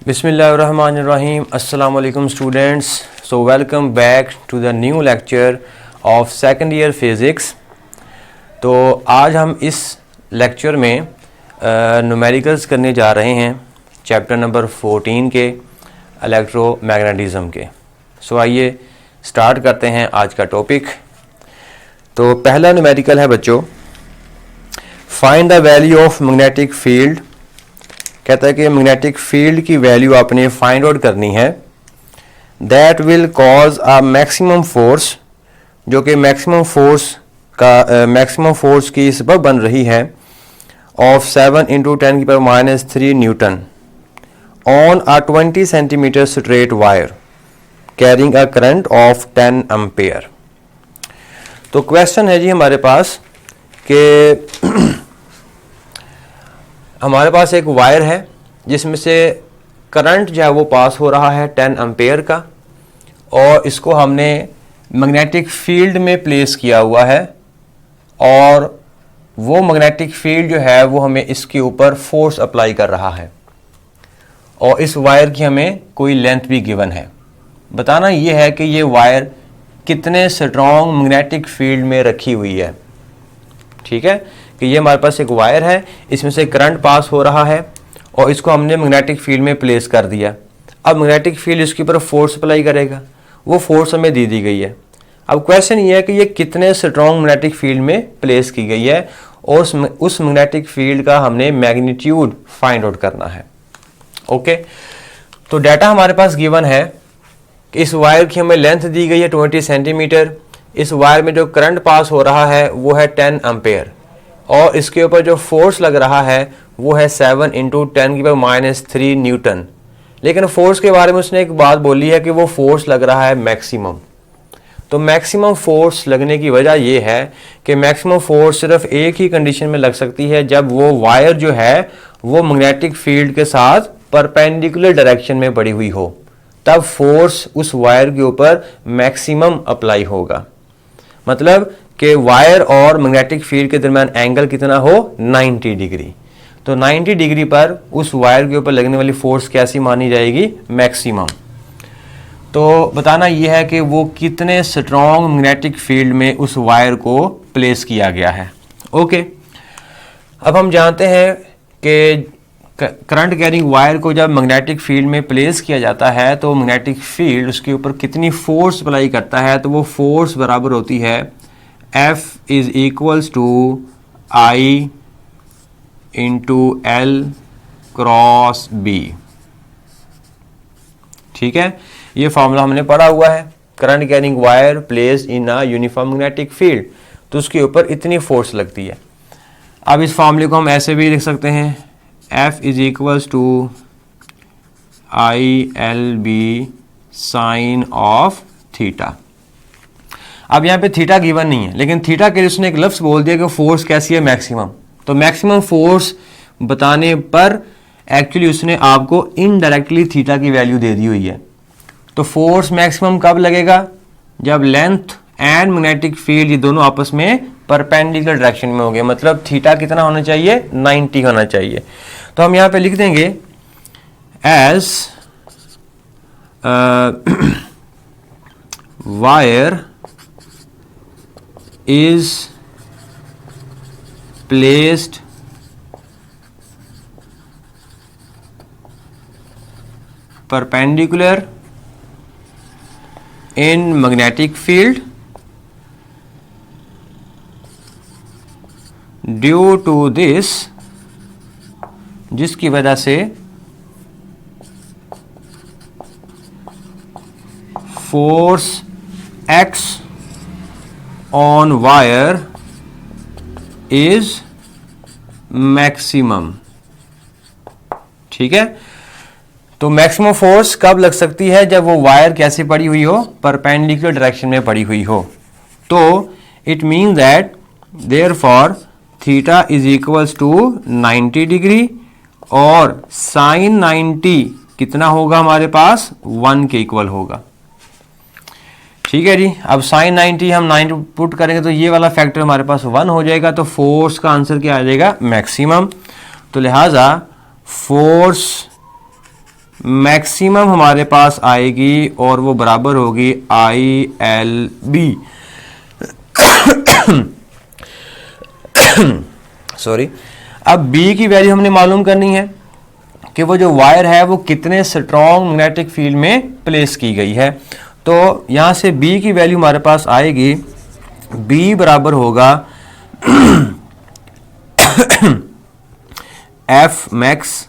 Bismillahirrahmanirrahim. Assalamu alaikum students. So welcome back to the new lecture of second year physics. तो आज हम इस lecture में numericals करने जा रहे हैं चैप्टर नंबर 14 के इलेक्ट्रोमैग्नेटिज्म के। सो आइए स्टार्ट करते हैं आज का टॉपिक। तो पहला न्यूमेरिकल है बच्चों, find the value of magnetic field. कहता है कि मैग्नेटिक फील्ड की वैल्यू आपने फाइंड आउट करनी है that will cause a maximum force, जो कि मैक्सिमम फोर्स की सबब बन रही है of 7 × 10⁻³ Newton on a 20 centimetre straight wire carrying a current of 10 ampere. तो क्वेश्चन है जी हमारे पास कि हमारे पास एक वायर है जिसमें से करंट जो है वो पास हो रहा है 10 एम्पेयर का, और इसको हमने मैग्नेटिक फील्ड में प्लेस किया हुआ है, और वो मैग्नेटिक फील्ड जो है वो हमें इसके ऊपर फोर्स अप्लाई कर रहा है, और इस वायर की हमें कोई लेंथ भी गिवन है। बताना ये है कि ये वायर कितने स्ट्रॉन्ग मैग्नेटिक फील्ड में रखी हुई है। ठीक है कि ये हमारे पास एक वायर है, इसमें से करंट पास हो रहा है और इसको हमने मैग्नेटिक फील्ड में प्लेस कर दिया। अब मैग्नेटिक फील्ड इसके ऊपर फोर्स अप्लाई करेगा, वो फोर्स हमें दे दी गई है। अब क्वेश्चन ये है कि ये कितने स्ट्रॉन्ग मैग्नेटिक फील्ड में प्लेस की गई है, और उस मैग्नेटिक फील्ड का हमने मैग्नीट्यूड फाइंड आउट करना है। ओके, तो डाटा हमारे पास गिवन है कि इस वायर की हमें लेंथ दी गई है 20 सेंटीमीटर। इस वायर में जो करंट पास हो रहा है वो है 10 एम्पेयर, और इसके ऊपर जो फोर्स लग रहा है वो है 7 × 10⁻³ न्यूटन। लेकिन फोर्स के बारे में उसने एक बात बोली है कि वो फोर्स लग रहा है मैक्सिमम। तो मैक्सिमम फोर्स लगने की वजह ये है कि मैक्सिमम फोर्स सिर्फ एक ही कंडीशन में लग सकती है, जब वो वायर जो है वो मैग्नेटिक फील्ड के साथ परपेंडिकुलर डायरेक्शन में पड़ी हुई हो, तब फोर्स उस वायर के ऊपर मैक्सिमम अप्लाई होगा। मतलब कि वायर और मैग्नेटिक फील्ड के दरमियान एंगल कितना हो, 90 डिग्री। तो 90 डिग्री पर उस वायर के ऊपर लगने वाली फोर्स कैसी मानी जाएगी, मैक्सिमम। तो बताना यह है कि वो कितने स्ट्रॉन्ग मैग्नेटिक फील्ड में उस वायर को प्लेस किया गया है। ओके, अब हम जानते हैं कि करंट कैरिंग वायर को जब मैग्नेटिक फील्ड में प्लेस किया जाता है तो मैग्नेटिक फील्ड उसके ऊपर कितनी फोर्स अप्लाई करता है, तो वो फोर्स बराबर होती है F = I × L × B। ठीक है, ये फॉर्मूला हमने पढ़ा हुआ है। Current carrying wire placed in a uniform magnetic field, तो उसके ऊपर इतनी फोर्स लगती है। अब इस फॉर्मूले को हम ऐसे भी लिख सकते हैं, F = ILB sine of theta. अब यहाँ पे थीटा गिवन नहीं है, लेकिन थीटा के लिए उसने एक लफ्ज़ बोल दिया कि फोर्स कैसी है, मैक्सिमम। तो मैक्सिमम फोर्स बताने पर एक्चुअली उसने आपको इनडायरेक्टली थीटा की वैल्यू दे दी हुई है। तो फोर्स मैक्सिमम कब लगेगा, जब लेंथ एंड मैग्नेटिक फील्ड ये दोनों आपस में परपेंडिकुलर डायरेक्शन में होंगे। मतलब थीटा कितना होना चाहिए, 90 होना चाहिए। तो हम यहाँ पे लिख देंगे as wire is placed perpendicular in magnetic field due to this, जिसकी वजह से force X on wire is maximum। ठीक है, तो मैक्सिमम फोर्स कब लग सकती है, जब वो वायर कैसे पड़ी हुई हो, परपेंडिकुलर डायरेक्शन में पड़ी हुई हो। तो it mean that therefore theta = 90 degree, और साइन 90 कितना होगा हमारे पास, 1 के इक्वल होगा। ठीक है जी। अब साइन 90 हम 90 पुट करेंगे तो ये वाला फैक्टर हमारे पास 1 हो जाएगा, तो फोर्स का आंसर क्या आ जाएगा, मैक्सिमम। तो लिहाजा फोर्स मैक्सिमम हमारे पास आएगी और वो बराबर होगी ILB। सॉरी। अब B की वैल्यू हमने मालूम करनी है कि वो जो वायर है वो कितने स्ट्रॉन्ग मैग्नेटिक फील्ड में प्लेस की गई है। तो यहाँ से B की वैल्यू हमारे पास आएगी, B बराबर होगा F मैक्स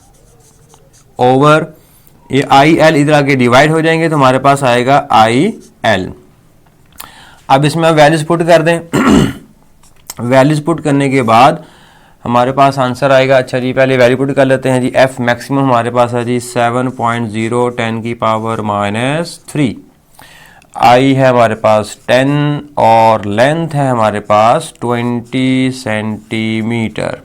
ओवर ये IL, इधर आके डिवाइड हो जाएंगे तो हमारे पास आएगा IL। अब इसमें हम वैल्यूज पुट कर दें। वैल्यूज पुट करने के बाद हमारे पास आंसर आएगा। अच्छा जी, पहले वैल्यू पुट कर लेते हैं जी। F मैक्सिमम हमारे पास है जी 7.0 10 की पावर -3। I है हमारे पास 10 और लेंथ है हमारे पास 20 सेंटीमीटर।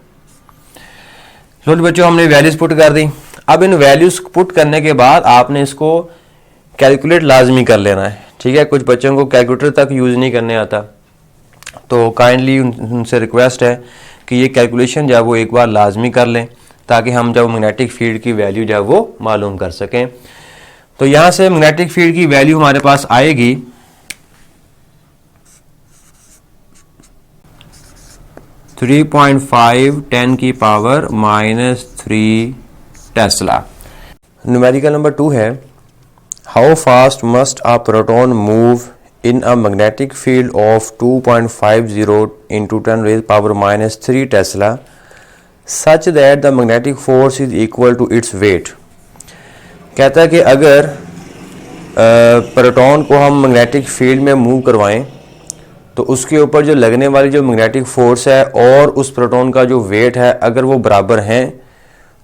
तो बच्चों हमने वैल्यूज पुट कर दी। अब इन वैल्यूज पुट करने के बाद आपने इसको कैलकुलेट लाजमी कर लेना है, ठीक है। कुछ बच्चों को कैलकुलेटर तक यूज़ नहीं करने आता, तो काइंडली उनसे रिक्वेस्ट है कि ये कैलकुलेशन जो है वो एक बार लाजमी कर लें, ताकि हम जब मैग्नेटिक फील्ड की वैल्यू जो है वो मालूम कर सकें। तो यहाँ से मैग्नेटिक फील्ड की वैल्यू हमारे पास आएगी 3.5 10 की पावर -3 टेस्ला। न्यूमेरिकल नंबर 2 है, how fast must a proton move in a magnetic field of 2.50 into 10 raised power -3 Tesla such that the magnetic force is equal to its weight। कहता है कि अगर proton को हम मैग्नेटिक फील्ड में move करवाएं तो उसके ऊपर जो लगने वाली जो मैग्नेटिक फोर्स है और उस प्रोटॉन का जो वेट है अगर वो बराबर हैं,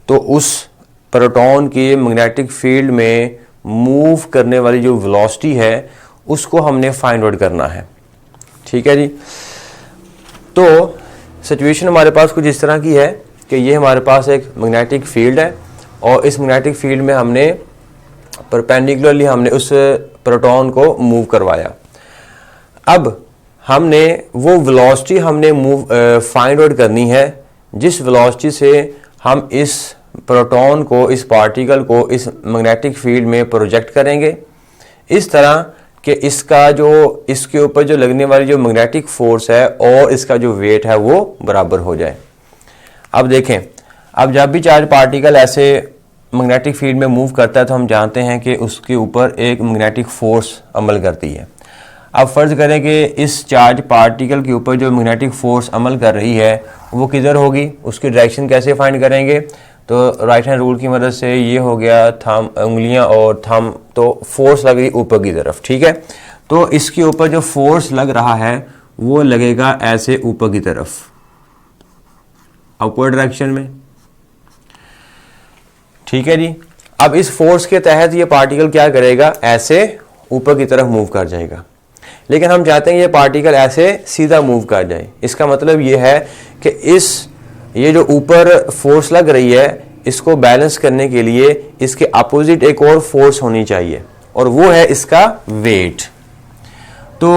तो उस प्रोटॉन के मैग्नेटिक फील्ड में मूव करने वाली जो वेलोसिटी है उसको हमने फाइंड आउट करना है, ठीक है जी। तो सिचुएशन हमारे पास कुछ इस तरह की है कि ये हमारे पास एक मैग्नेटिक फील्ड है और इस मैग्नेटिक फील्ड में हमने परपेंडिकुलरली हमने उस प्रोटॉन को मूव करवाया। अब हमने वो वेलोसिटी हमने फाइंड आउट करनी है जिस वेलोसिटी से हम इस प्रोटॉन को, इस पार्टिकल को इस मैग्नेटिक फील्ड में प्रोजेक्ट करेंगे, इस तरह कि इसका जो इसके ऊपर जो लगने वाली जो मैग्नेटिक फोर्स है और इसका जो वेट है वो बराबर हो जाए। अब देखें, अब जब भी चार्ज पार्टिकल ऐसे मैग्नेटिक फील्ड में मूव करता है तो हम जानते हैं कि उसके ऊपर एक मैग्नेटिक फोर्स अमल करती है। अब फ़र्ज़ करें कि इस चार्ज पार्टिकल के ऊपर जो मैग्नेटिक फोर्स अमल कर रही है वो किधर होगी, उसकी डायरेक्शन कैसे फाइंड करेंगे। तो राइट हैंड रूल की मदद से ये हो गया थंब, उंगलियां और थंब, तो फोर्स लग रही ऊपर की तरफ, ठीक है। तो इसके ऊपर जो फोर्स लग रहा है वो लगेगा ऐसे ऊपर की तरफ, अपवर्ड डायरेक्शन में, ठीक है जी। अब इस फोर्स के तहत ये पार्टिकल क्या करेगा, ऐसे ऊपर की तरफ मूव कर जाएगा। लेकिन हम चाहते हैं ये पार्टिकल ऐसे सीधा मूव कर जाए। इसका मतलब ये है कि ये जो ऊपर फोर्स लग रही है इसको बैलेंस करने के लिए इसके अपोजिट एक और फोर्स होनी चाहिए और वो है इसका वेट। तो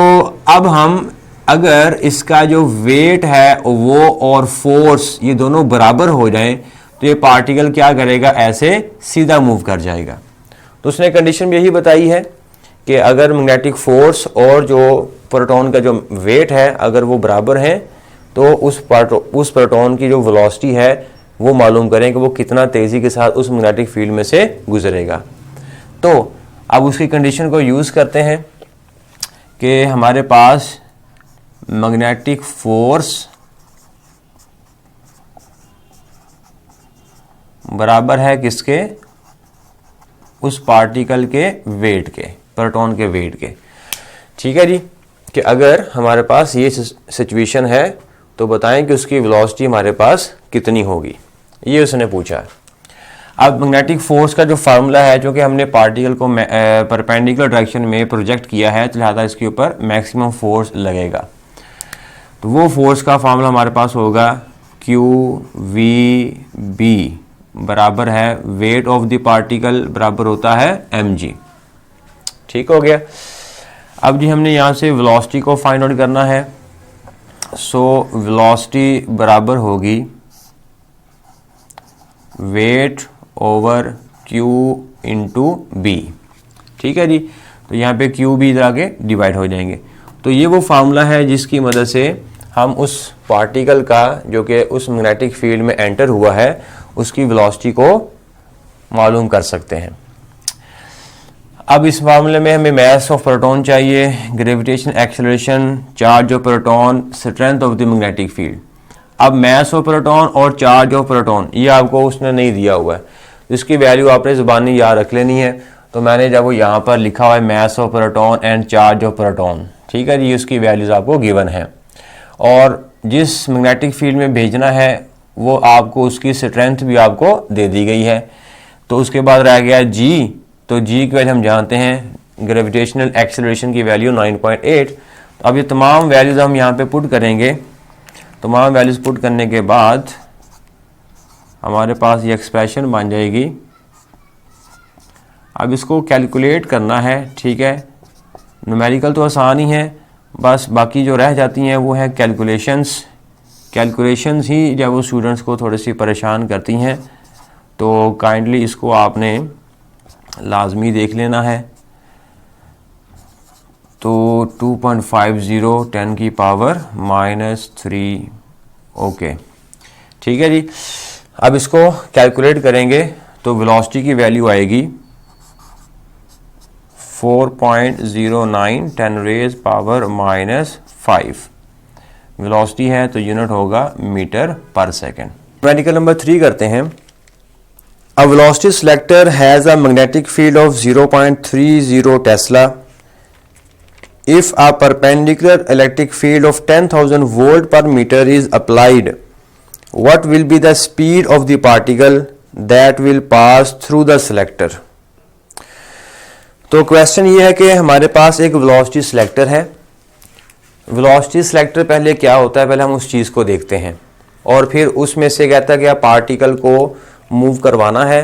अब हम अगर इसका जो वेट है वो और फोर्स ये दोनों बराबर हो जाएं तो ये पार्टिकल क्या करेगा, ऐसे सीधा मूव कर जाएगा। तो उसने कंडीशन भी यही बताई है कि अगर मैग्नेटिक फोर्स और जो प्रोटॉन का जो वेट है अगर वो बराबर हैं तो उस प्रोटॉन की जो वेलोसिटी है वो मालूम करें कि वो कितना तेज़ी के साथ उस मैग्नेटिक फील्ड में से गुजरेगा। तो अब उसकी कंडीशन को यूज़ करते हैं कि हमारे पास मैग्नेटिक फोर्स बराबर है किसके, उस पार्टिकल के वेट के, प्रोटॉन के वेट के, ठीक है जी। कि अगर हमारे पास ये सिचुएशन है तो बताएं कि उसकी वेलोसिटी हमारे पास कितनी होगी, ये उसने पूछा है। अब मैग्नेटिक फोर्स का जो फार्मूला है, जो कि हमने पार्टिकल को परपेंडिकुलर डायरेक्शन में प्रोजेक्ट किया है, तो लिहाजा इसके ऊपर मैक्सिमम फोर्स लगेगा। तो वो फोर्स का फार्मूला हमारे पास होगा QVB बराबर है वेट ऑफ द पार्टिकल बराबर होता है mg, ठीक हो गया। अब जी हमने यहाँ से वेलोसिटी को फाइंड आउट करना है। सो वेलोसिटी बराबर होगी weight over Q into B. ठीक है जी, तो यहाँ पे क्यू भी इधर आगे डिवाइड हो जाएंगे। तो ये वो फार्मूला है जिसकी मदद से हम उस पार्टिकल का जो कि उस मैग्नेटिक फील्ड में एंटर हुआ है उसकी वेलोसिटी को मालूम कर सकते हैं। अब इस मामले में हमें मास ऑफ प्रोटॉन चाहिए, gravitation acceleration, charge of proton, strength of the magnetic field. अब मास ऑफ प्रोटॉन और चार्ज ऑफ प्रोटॉन ये आपको उसने नहीं दिया हुआ है, इसकी वैल्यू आपने ज़ुबानी याद रख लेनी है। तो मैंने जब वो यहाँ पर लिखा हुआ है mass of proton and charge of proton, ठीक है जी, उसकी वैल्यूज़ आपको गिवन है और जिस मैग्नेटिक फील्ड में भेजना है वो आपको उसकी स्ट्रेंथ भी आपको दे दी गई है। तो उसके बाद रह गया जी, तो जी की वैल्यू हम जानते हैं, ग्रेविटेशनल एक्सेलरेशन की वैल्यू 9.8। अब ये तमाम वैल्यूज़ हम यहाँ पे पुट करेंगे। तमाम वैल्यूज़ पुट करने के बाद हमारे पास ये एक्सप्रेशन बन जाएगी। अब इसको कैलकुलेट करना है, ठीक है, न्यूमेरिकल तो आसान ही है, बस बाकी जो रह जाती हैं वो है कैलकुलेशंस ही जब वो स्टूडेंट्स को थोड़ी सी परेशान करती हैं। तो काइंडली इसको आपने लाजमी देख लेना है। तो 2.50 10 की पावर -3, ओके, ठीक है जी। अब इसको कैलकुलेट करेंगे तो वेलोसिटी की वैल्यू आएगी 4.09 10 रेज पावर -5। वेलोसिटी है तो यूनिट होगा मीटर पर सेकेंड। प्रैक्टिकल नंबर 3 करते हैं। A velocity selector has a magnetic field of 0.30 Tesla. If a perpendicular electric field of 10,000 volt per meter is applied, what will be the speed of the particle that will pass through the selector? तो question ये है कि हमारे पास एक velocity selector है। Velocity selector पहले क्या होता है, पहले हम उस चीज़ को देखते हैं और फिर उसमें से कहता है कि आप पार्टिकल को मूव करवाना है।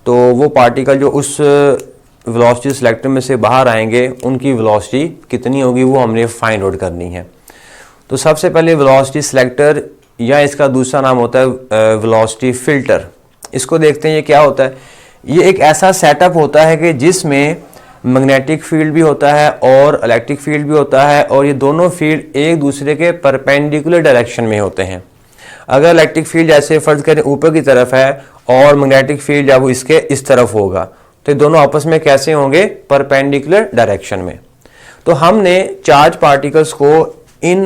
तो वो पार्टिकल जो उस वेलोसिटी सिलेक्टर में से बाहर आएंगे उनकी वेलोसिटी कितनी होगी वो हमने फाइंड आउट करनी है। तो सबसे पहले वेलोसिटी सिलेक्टर या इसका दूसरा नाम होता है वेलोसिटी फिल्टर, इसको देखते हैं। ये क्या होता है, ये एक ऐसा सेटअप होता है कि जिसमें मैग्नेटिक फील्ड भी होता है और इलेक्ट्रिक फील्ड भी होता है और ये दोनों फील्ड एक दूसरे के परपेंडिकुलर डायरेक्शन में होते हैं। अगर इलेक्ट्रिक फील्ड जैसे फर्ज करें ऊपर की तरफ है और मैग्नेटिक फील्ड जब इसके इस तरफ होगा तो ये दोनों आपस में कैसे होंगे, परपेंडिकुलर डायरेक्शन में। तो हमने चार्ज पार्टिकल्स को इन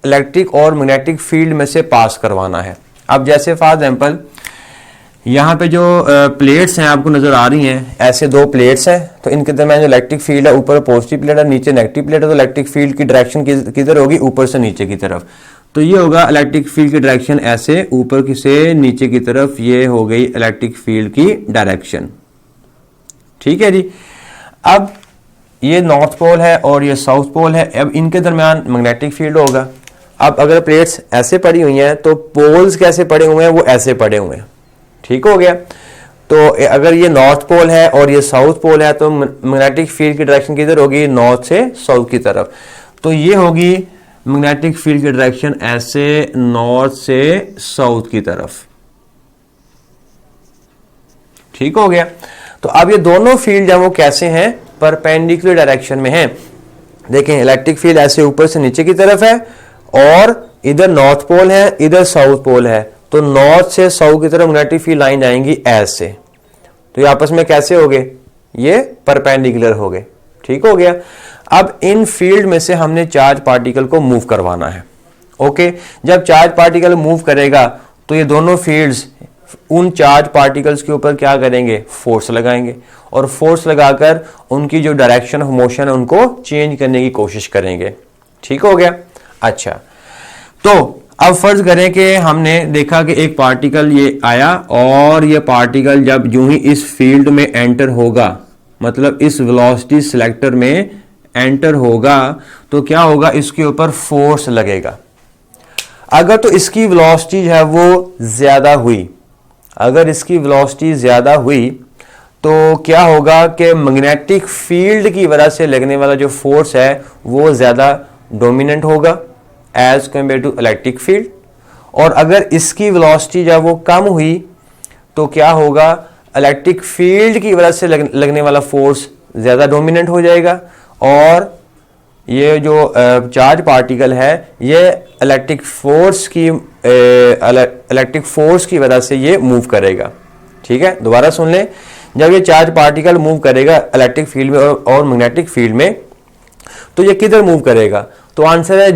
इलेक्ट्रिक और मैग्नेटिक फील्ड में से पास करवाना है। अब जैसे फॉर एग्जांपल यहाँ पे जो प्लेट्स हैं आपको नजर आ रही हैं, ऐसे दो प्लेट्स हैं, तो इनके दरमियान जो इलेक्ट्रिक फील्ड है ऊपर पॉजिटिव प्लेट है नीचे नेगेटिव प्लेट है, तो इलेक्ट्रिक फील्ड की डायरेक्शन किधर होगी, ऊपर से नीचे की तरफ। तो ये होगा इलेक्ट्रिक फील्ड की डायरेक्शन ऐसे ऊपर की से नीचे की तरफ, ये हो गई इलेक्ट्रिक फील्ड की डायरेक्शन। ठीक है जी। अब ये नॉर्थ पोल है और ये साउथ पोल है, अब इनके दरमियान मैग्नेटिक फील्ड होगा। अब अगर प्लेट्स ऐसे पड़ी हुई हैं तो पोल्स कैसे पड़े हुए हैं, वो ऐसे पड़े हुए हैं। ठीक हो गया। तो अगर ये नॉर्थ पोल है और ये साउथ पोल है तो मैग्नेटिक फील्ड की डायरेक्शन किधर होगी, नॉर्थ से साउथ की तरफ। तो ये होगी मैग्नेटिक फील्ड की डायरेक्शन ऐसे नॉर्थ से साउथ की तरफ। ठीक हो गया। तो अब ये दोनों फील्ड है वो कैसे हैं, परपेंडिकुलर डायरेक्शन में हैं। देखें इलेक्ट्रिक फील्ड ऐसे ऊपर से नीचे की तरफ है और इधर नॉर्थ पोल है इधर साउथ पोल है, तो नॉर्थ से साउथ की तरफ मैग्नेटिक फील्ड लाइन जाएंगी ऐसे, तो ये आपस में कैसे हो गए, ये परपेंडिकुलर हो गए। ठीक हो गया। अब इन फील्ड में से हमने चार्ज पार्टिकल को मूव करवाना है। ओके, जब चार्ज पार्टिकल मूव करेगा तो ये दोनों फील्ड्स उन चार्ज पार्टिकल्स के ऊपर क्या करेंगे, फोर्स लगाएंगे और फोर्स लगाकर उनकी जो डायरेक्शन ऑफ मोशन है उनको चेंज करने की कोशिश करेंगे। ठीक हो गया। अच्छा, तो अब फर्ज करें कि हमने देखा कि एक पार्टिकल ये आया और ये पार्टिकल जब यूं ही इस फील्ड में एंटर होगा, मतलब इस वेलोसिटी सिलेक्टर में एंटर होगा, तो क्या होगा, इसके ऊपर फोर्स लगेगा। अगर तो इसकी वेलोसिटी है वो ज्यादा हुई, अगर इसकी वेलोसिटी ज्यादा हुई तो क्या होगा कि मैग्नेटिक फील्ड की वजह से लगने वाला जो फोर्स है वो ज्यादा डोमिनेंट होगा as compare to electric field. और अगर इसकी वेलोसिटी जब वो कम हुई तो क्या होगा, इलेक्ट्रिक फील्ड की वजह से लगने वाला फोर्स ज़्यादा डोमिनेंट हो जाएगा और ये जो चार्ज पार्टिकल है ये इलेक्ट्रिक फोर्स की वजह से ये मूव करेगा। ठीक है, दोबारा सुन लें, जब ये चार्ज पार्टिकल मूव करेगा इलेक्ट्रिक फील्ड में और मैग्नेटिक फील्ड में, तो ये किधर मूव करेगा? तो आंसर है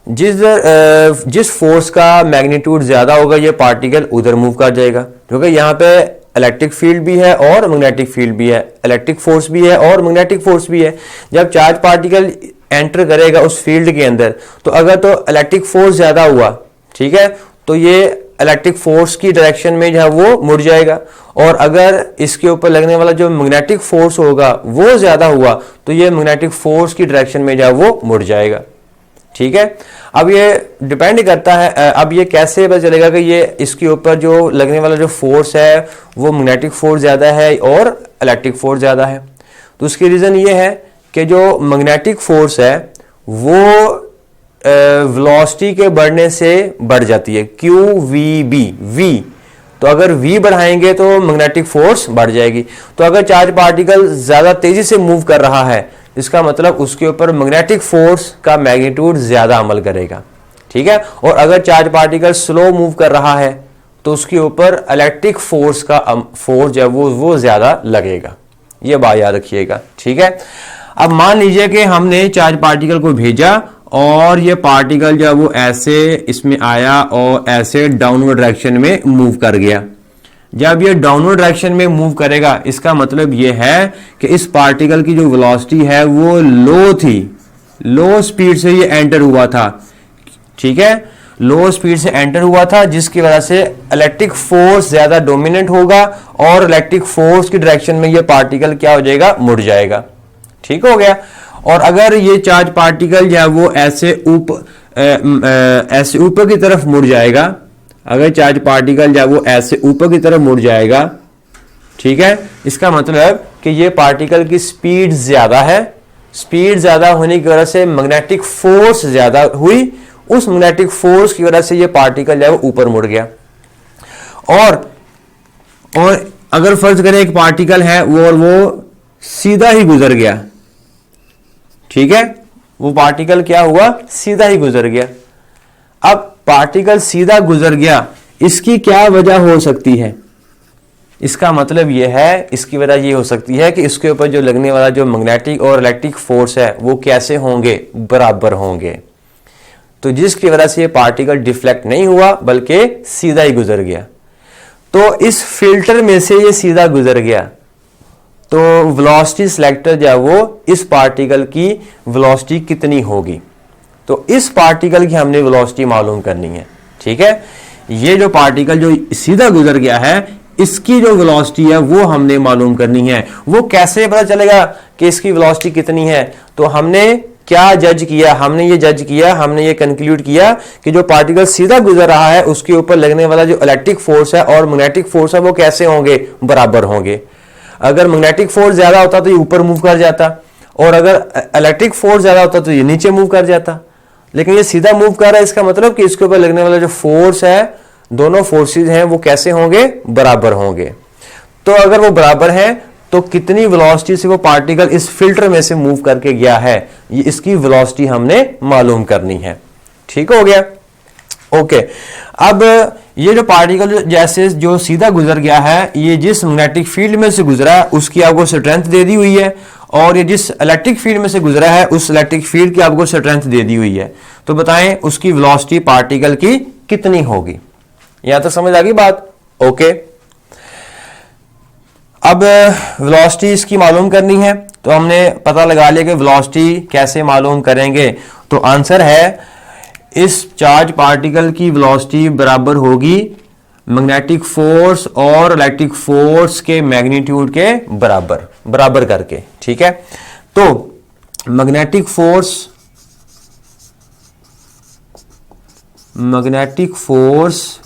जिस फोर्स का मैग्नीट्यूड ज्यादा होगा ये पार्टिकल उधर मूव कर जाएगा, क्योंकि यहाँ पे इलेक्ट्रिक फील्ड भी है और मैग्नेटिक फील्ड भी है, इलेक्ट्रिक फोर्स भी है और मैग्नेटिक फोर्स भी है। जब चार्ज पार्टिकल एंटर करेगा उस फील्ड के अंदर, तो अगर तो इलेक्ट्रिक फोर्स ज्यादा हुआ, ठीक है, तो ये इलेक्ट्रिक फोर्स की डायरेक्शन में जो है वो मुड़ जाएगा, और अगर इसके ऊपर लगने वाला जो मैग्नेटिक फोर्स होगा वो ज्यादा हुआ तो ये मैग्नेटिक फोर्स की डायरेक्शन में जो है वो मुड़ जाएगा। ठीक है, अब ये डिपेंड करता है, अब ये कैसे पता चलेगा कि ये इसके ऊपर जो लगने वाला जो फोर्स है वो मैग्नेटिक फोर्स ज्यादा है और इलेक्ट्रिक फोर्स ज्यादा है? तो उसकी रीजन ये है कि जो मैग्नेटिक फोर्स है वो वेलोसिटी के बढ़ने से बढ़ जाती है, QVB, तो अगर V बढ़ाएंगे तो मैग्नेटिक फोर्स बढ़ जाएगी। तो अगर चार्ज पार्टिकल ज्यादा तेजी से मूव कर रहा है, इसका मतलब उसके ऊपर मैग्नेटिक फोर्स का मैग्नीट्यूड ज्यादा अमल करेगा। ठीक है, और अगर चार्ज पार्टिकल स्लो मूव कर रहा है तो उसके ऊपर इलेक्ट्रिक फोर्स का फोर्स जो है वो ज्यादा लगेगा। ये बात याद रखिएगा। ठीक है, अब मान लीजिए कि हमने चार्ज पार्टिकल को भेजा और ये पार्टिकल जो है वो ऐसे इसमें आया और ऐसे डाउनवर्ड डायरेक्शन में मूव कर गया। जब ये डाउनवर्ड डायरेक्शन में मूव करेगा, इसका मतलब ये है कि इस पार्टिकल की जो वेलोसिटी है वो लो थी, लो स्पीड से ये एंटर हुआ था। ठीक है, लो स्पीड से एंटर हुआ था, जिसकी वजह से इलेक्ट्रिक फोर्स ज्यादा डोमिनेंट होगा और इलेक्ट्रिक फोर्स की डायरेक्शन में ये पार्टिकल क्या हो जाएगा? मुड़ जाएगा। ठीक हो गया। और अगर ये चार्ज पार्टिकल या वो ऐसे ऊपर की तरफ मुड़ जाएगा, अगर चार्ज पार्टिकल या वो ऐसे ऊपर की तरफ मुड़ जाएगा, ठीक है, इसका मतलब कि ये पार्टिकल की स्पीड ज्यादा है, स्पीड ज्यादा होने की वजह से मैग्नेटिक फोर्स ज्यादा हुई, उस मैग्नेटिक फोर्स की वजह से ये पार्टिकल जो है वो ऊपर मुड़ गया। और अगर फर्ज करें एक पार्टिकल है वो सीधा ही गुजर गया, ठीक है, वो पार्टिकल क्या हुआ? सीधा ही गुजर गया। अब पार्टिकल सीधा गुजर गया, इसकी क्या वजह हो सकती है? इसका मतलब यह है, इसकी वजह यह हो सकती है कि इसके ऊपर जो लगने वाला जो मैग्नेटिक और इलेक्ट्रिक फोर्स है वो कैसे होंगे? बराबर होंगे। तो जिसकी वजह से ये पार्टिकल डिफ्लेक्ट नहीं हुआ बल्कि सीधा ही गुजर गया। तो इस फिल्टर में से ये सीधा गुजर गया, तो वेलोसिटी सिलेक्टर जो है वो इस पार्टिकल की वेलोसिटी कितनी होगी, तो इस पार्टिकल की हमने वेलोसिटी मालूम करनी है। ठीक है, ये जो पार्टिकल जो सीधा गुजर गया है इसकी जो वेलोसिटी है वो हमने मालूम करनी है। वो कैसे पता चलेगा कि इसकी वेलोसिटी कितनी है? तो हमने क्या जज किया? हमने ये जज किया, हमने ये कंक्लूड किया कि जो पार्टिकल सीधा गुजर रहा है उसके ऊपर लगने वाला जो इलेक्ट्रिक फोर्स है और मैग्नेटिक फोर्स है वो कैसे होंगे? बराबर होंगे। अगर मैग्नेटिक फोर्स ज्यादा होता तो ये ऊपर मूव कर जाता, और अगर इलेक्ट्रिक फोर्स ज्यादा होता तो ये नीचे मूव कर जाता, लेकिन ये सीधा मूव कर रहा है, इसका मतलब कि इसके ऊपर लगने वाला जो फोर्स है, दोनों फोर्सेस हैं वो कैसे होंगे? बराबर होंगे। तो अगर वो बराबर हैं तो कितनी वेलोसिटी से वो पार्टिकल इस फिल्टर में से मूव करके गया है, ये इसकी वेलोसिटी हमने मालूम करनी है। ठीक हो गया। ओके, अब ये जो पार्टिकल जैसे जो सीधा गुजर गया है, ये जिस मैग्नेटिक फील्ड में से गुजरा है उसकी आपको स्ट्रेंथ दे दी हुई है, और ये जिस इलेक्ट्रिक फील्ड में से गुजरा है उस इलेक्ट्रिक फील्ड की आपको स्ट्रेंथ दे दी हुई है। तो बताएं उसकी वेलोसिटी पार्टिकल की कितनी होगी? यहां तक समझ आ गई बात? ओके, अब वेलोसिटी इसकी मालूम करनी है, तो हमने पता लगा लिया कि वेलोसिटी कैसे मालूम करेंगे। तो आंसर है इस चार्ज पार्टिकल की वेलोसिटी बराबर होगी मैग्नेटिक फोर्स और इलेक्ट्रिक फोर्स के मैग्नीट्यूड के बराबर करके। ठीक है, तो magnetic force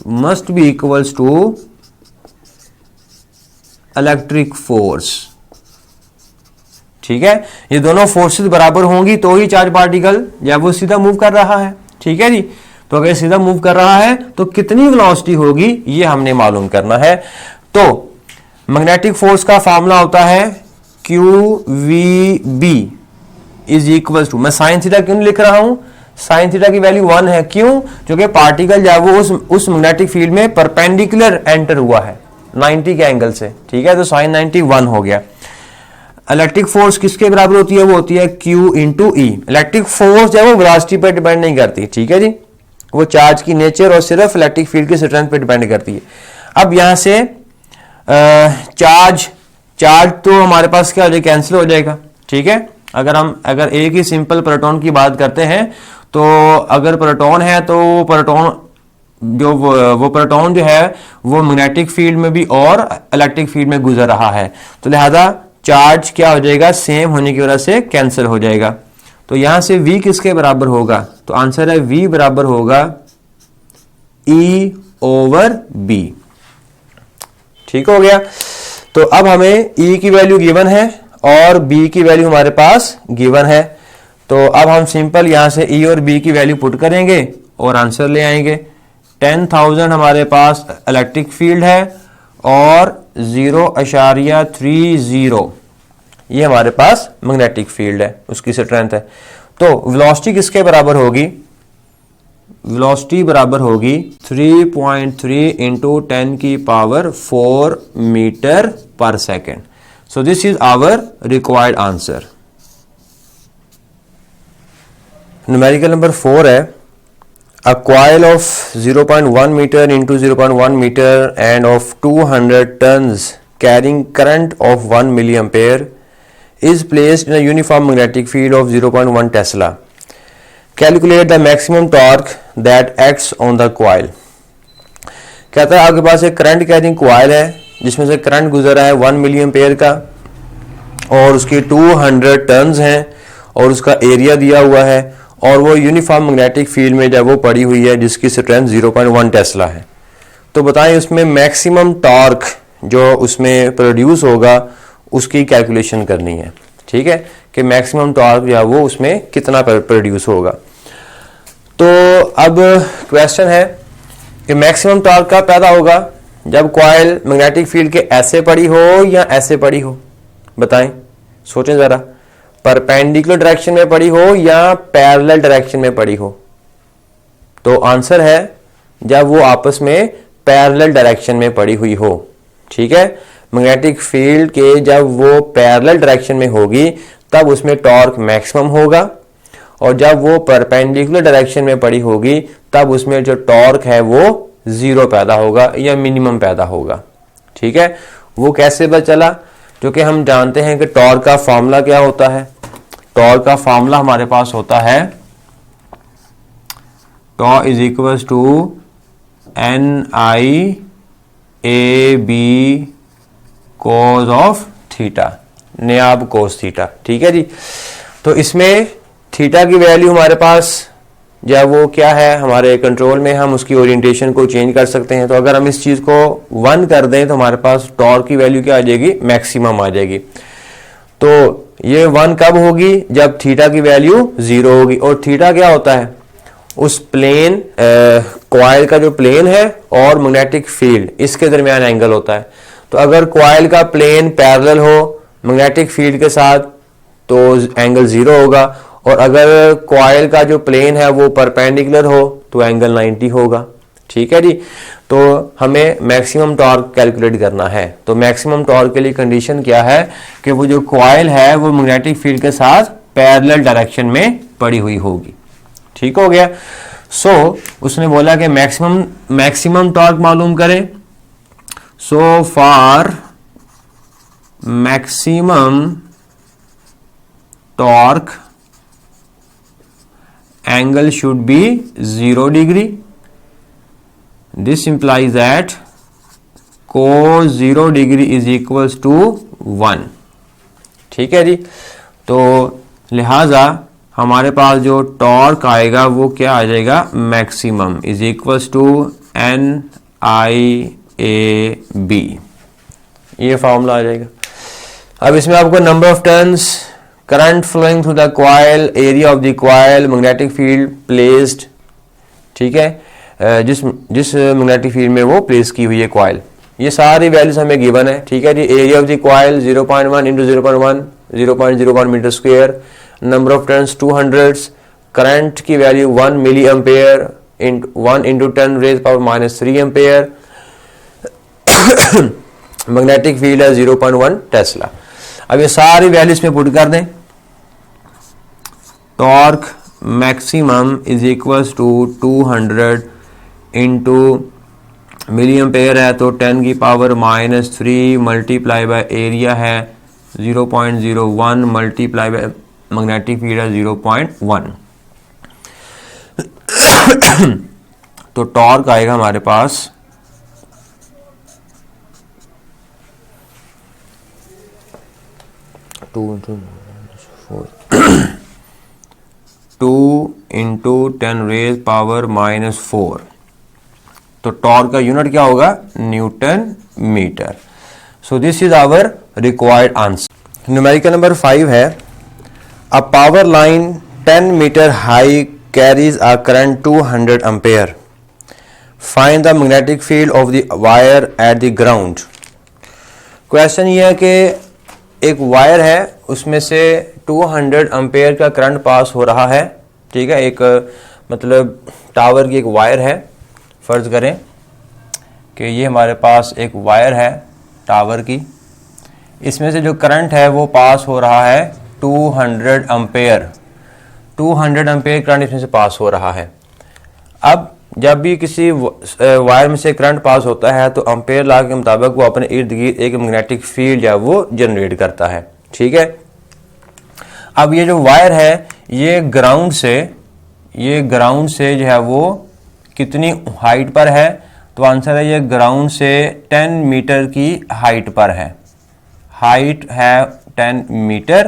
must be equals to electric force. ठीक है, ये दोनों फोर्सेस बराबर होंगी तो ही चार्ज पार्टिकल या वो सीधा मूव कर रहा है। ठीक है जी, तो अगर सीधा मूव कर रहा है तो कितनी वेलोसिटी होगी ये हमने मालूम करना है। तो मैग्नेटिक फोर्स का फॉर्मूला होता है QVB इज इक्वल टू, मैं साइन थीटा क्यों लिख रहा हूं, साइन थीटा की वैल्यू 1 है, क्यों, क्योंकि पार्टिकल जो है वो उस मैग्नेटिक फील्ड में परपेंडिकुलर एंटर हुआ है 90 के एंगल से, ठीक है, तो साइन 90 1 हो गया। इलेक्ट्रिक फोर्स किसके बराबर होती है, वो होती है Q इंटू ई। इलेक्ट्रिक फोर्स जो है वो वेलोसिटी पर डिपेंड नहीं करती, ठीक है जी, वो चार्ज की नेचर और सिर्फ इलेक्ट्रिक फील्ड की स्ट्रेंथ पे डिपेंड करती है। अब यहां से चार्ज तो हमारे पास क्या हो जाएगा, कैंसिल हो जाएगा, ठीक है। अगर एक ही सिंपल प्रोटॉन की बात करते हैं तो अगर प्रोटॉन है तो वो प्रोटॉन जो है वो मैग्नेटिक फील्ड में भी और इलेक्ट्रिक फील्ड में गुजर रहा है, तो लिहाजा चार्ज क्या हो जाएगा, सेम होने की वजह से कैंसिल हो जाएगा। तो यहां से V किसके बराबर होगा, तो आंसर है V बराबर होगा E ओवर B, ठीक हो गया। तो अब हमें E की वैल्यू गिवन है और B की वैल्यू हमारे पास गिवन है, तो अब हम सिंपल यहां से E और B की वैल्यू पुट करेंगे और आंसर ले आएंगे। 10,000 हमारे पास इलेक्ट्रिक फील्ड है और 0.30 ये हमारे पास मैग्नेटिक फील्ड है, उसकी स्ट्रेंथ है। तो वेलोसिटी किसके बराबर होगी, वेलोसिटी बराबर होगी 3.3 इंटू 10 की पावर 4 मीटर पर second. So this is our required answer. Numerical number 4 है, a coil of 0.1 meter into 0.1 meter and of 200 tons carrying current of 1 milliampere is placed in a uniform magnetic field of 0.1 Tesla. Calculate the maximum torque that acts on the coil. कहता है आपके पास एक current carrying coil है जिसमें से current गुजर रहा है 1 मिलियम्पेयर का और उसके 200 टन्स हैं और उसका एरिया दिया हुआ है और वो यूनिफॉर्म मैग्नेटिक फील्ड में जब वो पड़ी हुई है जिसकी स्ट्रेंथ 0.1 टेस्ला है। तो बताएं उसमें मैक्सिमम टॉर्क जो उसमें प्रोड्यूस होगा उसकी कैलकुलेशन करनी है, ठीक है, कि मैक्सिमम टॉर्क जो है वो उसमें कितना प्रोड्यूस होगा। तो अब क्वेश्चन है कि मैक्सिमम टॉर्क कब पैदा होगा, जब कॉइल मैग्नेटिक फील्ड के ऐसे पड़ी हो या ऐसे पड़ी हो, बताएं, सोचें जरा, परपेंडिकुलर डायरेक्शन में पड़ी हो या पैरेलल डायरेक्शन में पड़ी हो। तो आंसर है जब वो आपस में पैरेलल डायरेक्शन में पड़ी हुई हो, ठीक है। मैग्नेटिक फील्ड के जब वो पैरेलल डायरेक्शन में होगी तब उसमें टॉर्क मैक्सिमम होगा और जब वो परपेंडिकुलर डायरेक्शन में पड़ी होगी तब उसमें जो टॉर्क है वो 0 पैदा होगा या मिनिमम पैदा होगा, ठीक है। वो कैसे पता चला, क्योंकि हम जानते हैं कि टॉर्क का फॉर्मूला क्या होता है। टॉर्क का फॉर्मूला हमारे पास होता है tau is equal to NIAB cos of theta, नियाब कोस थीटा, ठीक है जी। तो इसमें थीटा की वैल्यू हमारे पास जब वो क्या है हमारे कंट्रोल में, हम उसकी ओरिएंटेशन को चेंज कर सकते हैं। तो अगर हम इस चीज को 1 कर दें तो हमारे पास टॉर्क की वैल्यू क्या आ जाएगी, मैक्सिमम आ जाएगी। तो ये 1 कब होगी, जब थीटा की वैल्यू 0 होगी। और थीटा क्या होता है, उस प्लेन कॉइल का जो प्लेन है और मैग्नेटिक फील्ड इसके दरमियान एंगल होता है। तो अगर कॉइल का प्लेन पैरेलल हो मैग्नेटिक फील्ड के साथ तो एंगल 0 होगा और अगर कॉइल का जो प्लेन है वो परपेंडिकुलर हो तो एंगल 90 होगा, ठीक है जी। तो हमें मैक्सिमम टॉर्क कैलकुलेट करना है। तो मैक्सिमम टॉर्क के लिए कंडीशन क्या है कि वो जो कॉइल है वो मैग्नेटिक फील्ड के साथ पैरेलल डायरेक्शन में पड़ी हुई होगी, ठीक हो गया। सो उसने बोला कि मैक्सिमम टॉर्क मालूम करें। So for maximum torque angle should be 0 degree. This implies that cos 0 degree is equals to 1, ठीक है जी। तो लिहाजा हमारे पास जो टॉर्क आएगा वो क्या आ जाएगा, maximum is equals to NIAB, ये फॉर्मूला आ जाएगा। अब इसमें आपको number of turns, current flowing through the coil, area of the coil, magnetic field placed, ठीक है, जिस मैग्नेटिक फील्ड में वो प्लेस की हुई है कॉइल, ये सारी वैल्यूज हमें गिवन है, ठीक है जी। Area of the coil 0.1 into 0.1 0.01 metre square, number of turns 200, current की value 1 milli ampere 1 into 10 raise power -3 ampere, magnetic field है 0.1 टेस्ला। अब ये सारी वैल्यूज में पुट कर दें। Torque maximum is equals to 200 into milli ampere है तो 10 की पावर -3 मल्टीप्लाई बाय एरिया है 0.01 मल्टीप्लाई बाय मैग्नेटिक फील्ड है 0.1। तो टॉर्क आएगा हमारे पास 2 इंटू 10 रेज पावर -4। तो टॉर्क का यूनिट क्या होगा? Newton metre. So this is our required answer. Numerical number 5 है, a power line 10 metre high carries a current 200 ampere, find the magnetic field of the wire at the ground. Question ये है कि एक wire है, उसमें से 200 ampere का current pass हो रहा है, ठीक है। एक मतलब टावर की एक वायर है, फर्ज करें कि ये हमारे पास एक वायर है टावर की, इसमें से जो करंट है वो पास हो रहा है 200 एम्पेयर। 200 एम्पेयर करंट इसमें से पास हो रहा है। अब जब भी किसी वायर में से करंट पास होता है तो एम्पेयर लॉ के मुताबिक वो अपने इर्द गिर्द एक मैग्नेटिक फील्ड या वो जनरेट करता है, ठीक है। अब ये जो वायर है ये ग्राउंड से जो है वो कितनी हाइट पर है? तो आंसर है ये ग्राउंड से 10 मीटर की हाइट पर है। हाइट है 10 मीटर।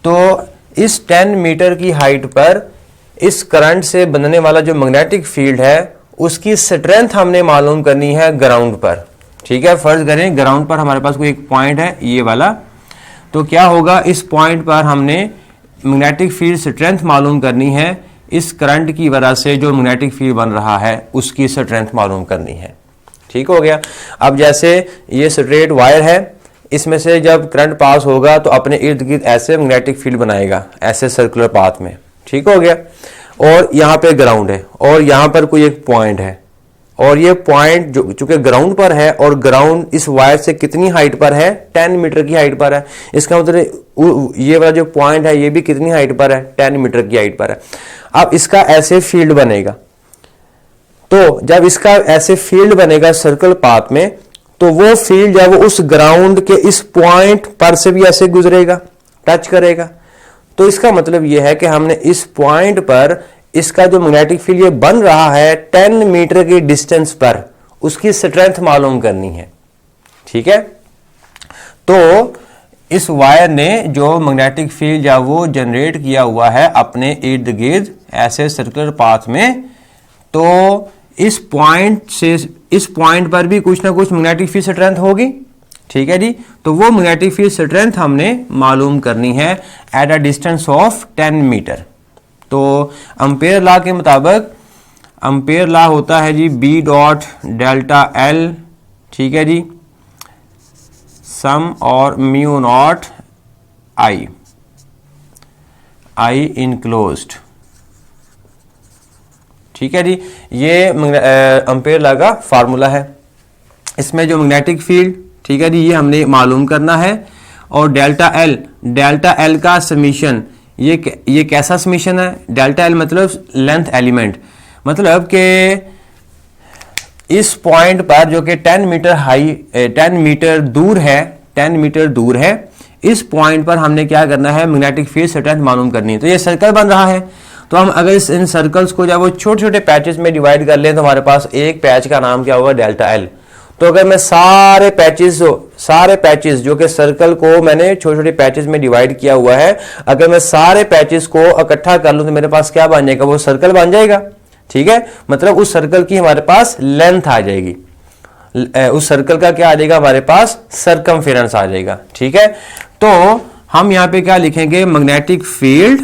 तो इस 10 मीटर की हाइट पर इस करंट से बनने वाला जो मैग्नेटिक फील्ड है उसकी स्ट्रेंथ हमने मालूम करनी है ग्राउंड पर, ठीक है। फर्ज करें ग्राउंड पर हमारे पास कोई एक पॉइंट है ये वाला, तो क्या होगा, इस पॉइंट पर हमने मैग्नेटिक फील्ड स्ट्रेंथ मालूम करनी है। इस करंट की वजह से जो मैग्नेटिक फील्ड बन रहा है उसकी स्ट्रेंथ मालूम करनी है, ठीक हो गया। अब जैसे ये स्ट्रेट वायर है, इसमें से जब करंट पास होगा तो अपने इर्द गिर्द ऐसे मैग्नेटिक फील्ड बनाएगा, ऐसे सर्कुलर पाथ में, ठीक हो गया। और यहाँ पे ग्राउंड है और यहाँ पर कोई एक पॉइंट है, और ये पॉइंट जो चूंकि ग्राउंड पर है और ग्राउंड इस वायर से कितनी हाइट पर है? 10 मीटर की हाइट पर है। इसका मतलब ये वाला जो पॉइंट है ये भी कितनी हाइट पर है? 10 मीटर की हाइट पर है। अब इसका ऐसे फील्ड बनेगा, तो जब इसका ऐसे फील्ड बनेगा सर्कल पाथ में, तो वो फील्ड जब उस ग्राउंड के इस पॉइंट पर से भी ऐसे गुजरेगा, टच करेगा। तो इसका मतलब यह है कि हमने इस पॉइंट पर इसका जो मैग्नेटिक फील्ड ये बन रहा है 10 मीटर की डिस्टेंस पर, उसकी स्ट्रेंथ मालूम करनी है, ठीक है। तो इस वायर ने जो मैग्नेटिक फील्ड या वो जनरेट किया हुआ है अपने इर्द गिर्द ऐसे सर्कुलर पाथ में, तो इस पॉइंट पर भी कुछ ना कुछ मैग्नेटिक फील्ड स्ट्रेंथ होगी, ठीक है जी। तो वो मैग्नेटिक फील्ड स्ट्रेंथ हमने मालूम करनी है at a distance of 10 metre. तो एम्पेयर लॉ के मुताबिक एम्पेयर लॉ होता है जी B डॉट डेल्टा L, ठीक है जी, सम और म्यू नॉट I इनक्लोज्ड, ठीक है जी। ये एम्पेयर लॉ का फार्मूला है। इसमें जो मैग्नेटिक फील्ड, ठीक है जी, ये हमने मालूम करना है। और डेल्टा एल का समीशन, ये कैसा समीशन है? डेल्टा एल मतलब लेंथ एलिमेंट, मतलब कि इस पॉइंट पर जो कि 10 मीटर दूर है, इस पॉइंट पर हमने क्या करना है? मैग्नेटिक फील्ड स्ट्रेंथ मालूम करनी है। तो ये सर्कल बन रहा है, तो हम अगर इन सर्कल्स को जब वो छोटे छोटे पैचेस में डिवाइड कर लें तो हमारे पास एक पैच का नाम क्या होगा? Delta L. तो अगर मैं सारे पैचेस जो कि सर्कल को मैंने छोटे छोटे पैचेस में डिवाइड किया हुआ है, अगर मैं सारे पैचेस को इकट्ठा कर लूं तो मेरे पास क्या बन जाएगा? वो सर्कल बन जाएगा, ठीक है। मतलब उस सर्कल की हमारे पास लेंथ आ जाएगी, उस सर्कल का क्या आ जाएगा? हमारे पास सर्कमफेरेंस आ जाएगा, ठीक है। तो हम यहाँ पे क्या लिखेंगे? मैग्नेटिक फील्ड,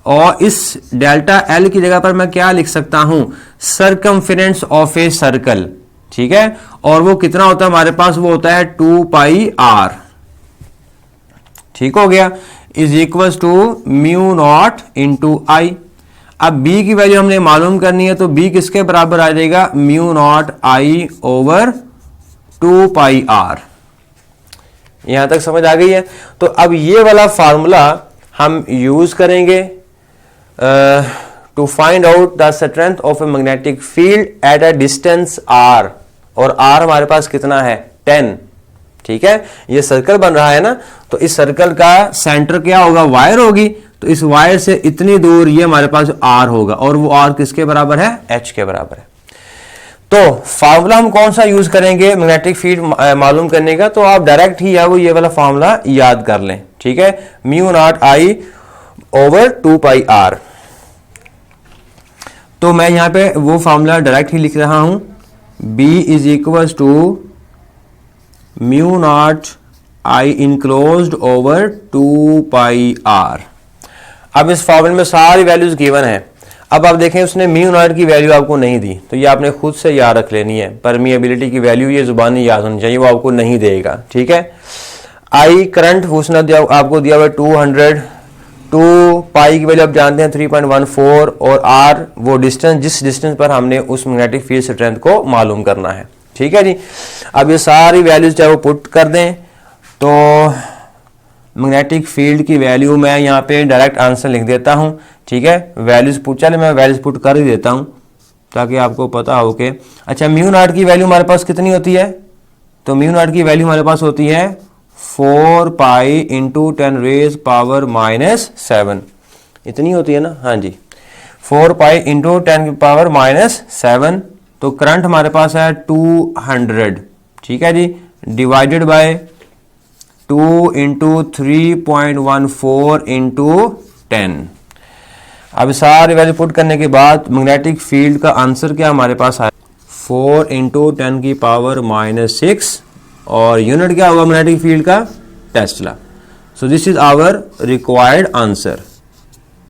और इस डेल्टा एल की जगह पर मैं क्या लिख सकता हूं? सर्कमफेरेंस ऑफ ए सर्कल, ठीक है, और वो कितना होता है हमारे पास, वो होता है 2 पाई आर, ठीक हो गया, is equal to mu naught into I. अब b की वैल्यू हमने मालूम करनी है, तो b किसके बराबर आ जाएगा, mu naught I over 2 pi R. यहां तक समझ आ गई है। तो अब ये वाला फार्मूला हम यूज करेंगे to find out the strength of a magnetic field at a distance r, और r हमारे पास कितना है, 10, ठीक है। ये सर्कल बन रहा है ना, तो इस सर्कल का सेंटर क्या होगा, वायर होगी, तो इस वायर से इतनी दूर ये हमारे पास r होगा, और वो r किसके बराबर है, h के बराबर है। तो फार्मूला हम कौन सा यूज करेंगे मैग्नेटिक फील्ड मालूम करने का, तो आप डायरेक्ट ही वो ये वाला फार्मूला याद कर लें, ठीक है, mu naught I over 2 pi R. तो मैं यहां पे वो फार्मूला डायरेक्ट ही लिख रहा हूं, b is equal to mu naught I enclosed over 2 pi R. अब इस फॉर्मूले में सारी वैल्यूज गिवन है। अब आप देखें उसने म्यू नॉट की वैल्यू आपको नहीं दी, तो ये आपने खुद से याद रख लेनी है। परमिएबिलिटी की वैल्यू ये जुबानी याद होनी चाहिए, वो आपको नहीं देगा, ठीक है। आई करंट उसने आपको दिया हुआ 200, 2 पाई की वैल्यू आप जानते हैं 3.14, और आर वो डिस्टेंस, जिस डिस्टेंस पर हमने उस मैग्नेटिक फील्ड स्ट्रेंथ को मालूम करना है, ठीक है जी। अब ये सारी वैल्यूज चाहे वो पुट कर दें, तो मैग्नेटिक फील्ड की वैल्यू मैं यहाँ पे डायरेक्ट आंसर लिख देता हूँ, ठीक है। वैल्यूज पुट, चले मैं वैल्यूज पुट कर ही देता हूँ ताकि आपको पता हो कि अच्छा म्यू नॉट की वैल्यू हमारे पास कितनी होती है, तो म्यू नॉट की वैल्यू हमारे पास होती है 4 पाई इंटू 10 रेज पावर -7, इतनी होती है ना, हाँ जी, 4 पाई इंटू 10 पावर -7। तो करंट हमारे पास है 200, ठीक है जी, डिवाइडेड बाय 2 इंटू 3.14 इंटू 10। अब सारी वैल्यू पुट करने के बाद मैग्नेटिक फील्ड का आंसर क्या हमारे पास आया, 4 इंटू 10 की पावर -6, और यूनिट क्या होगा मैग्नेटिक फील्ड का, tesla. So this is our required answer.